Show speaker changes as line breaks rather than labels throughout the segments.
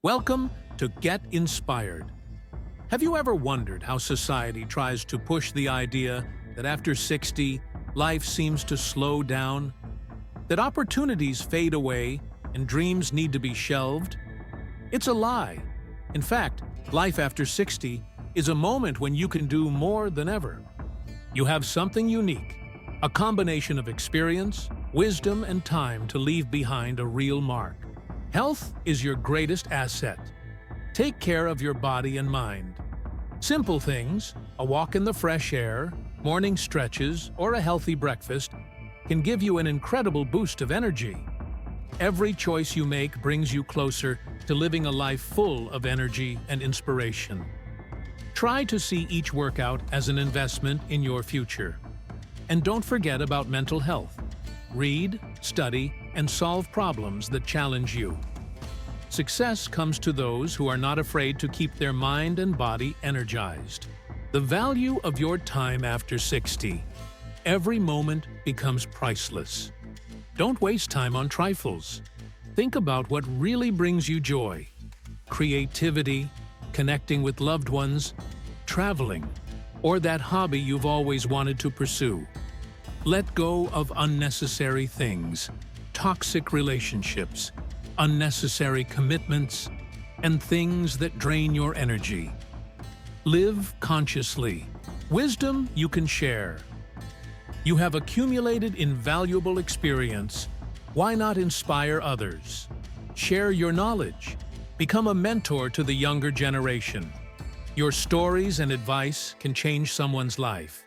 Welcome to Get Inspired. Have you ever wondered how society tries to push the idea that after 60, life seems to slow down? That opportunities fade away and dreams need to be shelved? It's a lie. In fact, life after 60 is a moment when you can do more than ever. You have something unique, a combination of experience, wisdom, and time to leave behind a real mark. Health is your greatest asset. Take care of your body and mind. Simple things, a walk in the fresh air, morning stretches, or a healthy breakfast can give you an incredible boost of energy. Every choice you make brings you closer to living a life full of energy and inspiration. Try to see each workout as an investment in your future. And don't forget about mental health. Read, study, and solve problems that challenge you. Success comes to those who are not afraid to keep their mind and body energized. The value of your time after 60. Every moment becomes priceless. Don't waste time on trifles. Think about what really brings you joy. Creativity, connecting with loved ones, traveling, or that hobby you've always wanted to pursue. Let go of unnecessary things, toxic relationships, unnecessary commitments, and things that drain your energy. Live consciously. Wisdom you can share. You have accumulated invaluable experience. Why not inspire others? Share your knowledge. Become a mentor to the younger generation. Your stories and advice can change someone's life.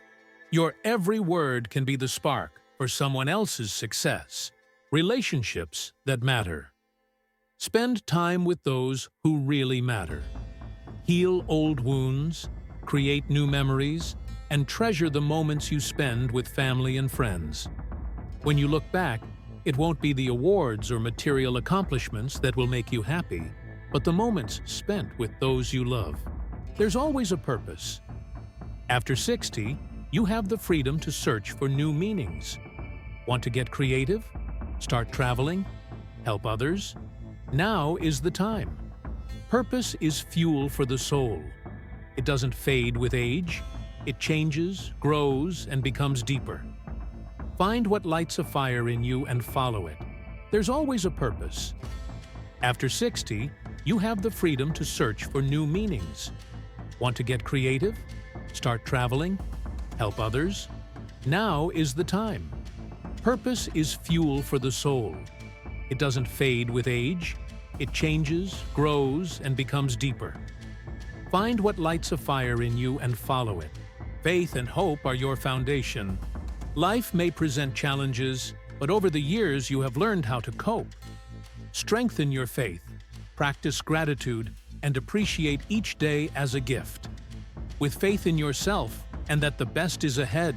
Your every word can be the spark for someone else's success. Relationships that matter. Spend time with those who really matter. Heal old wounds, create new memories, and treasure the moments you spend with family and friends. When you look back, it won't be the awards or material accomplishments that will make you happy, but the moments spent with those you love. There's always a purpose. After 60, you have the freedom to search for new meanings. Want to get creative? Start traveling? Help others? Now is the time. Purpose is fuel for the soul. It doesn't fade with age. It changes, grows, and becomes deeper. Find what lights a fire in you and follow it. There's always a purpose. After 60, you have the freedom to search for new meanings. Want to get creative? Start traveling? Help others? Now is the time. Purpose is fuel for the soul. It doesn't fade with age. It changes, grows, and becomes deeper. Find what lights a fire in you and follow it. Faith and hope are your foundation. Life may present challenges, but over the years you have learned how to cope. Strengthen your faith, practice gratitude, and appreciate each day as a gift. With faith in yourself and that the best is ahead,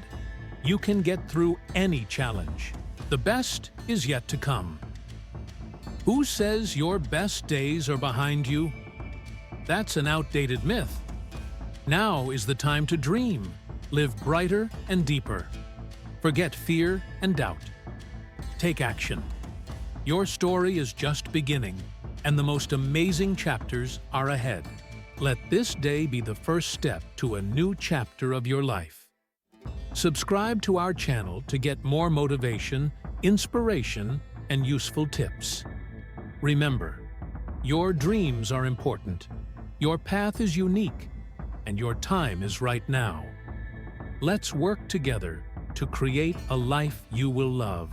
you can get through any challenge. The best is yet to come. Who says your best days are behind you? That's an outdated myth. Now is the time to dream, live brighter and deeper. Forget fear and doubt. Take action. Your story is just beginning, and the most amazing chapters are ahead. Let this day be the first step to a new chapter of your life. Subscribe to our channel to get more motivation, inspiration, and useful tips. Remember, your dreams are important, your path is unique, and your time is right now. Let's work together to create a life you will love.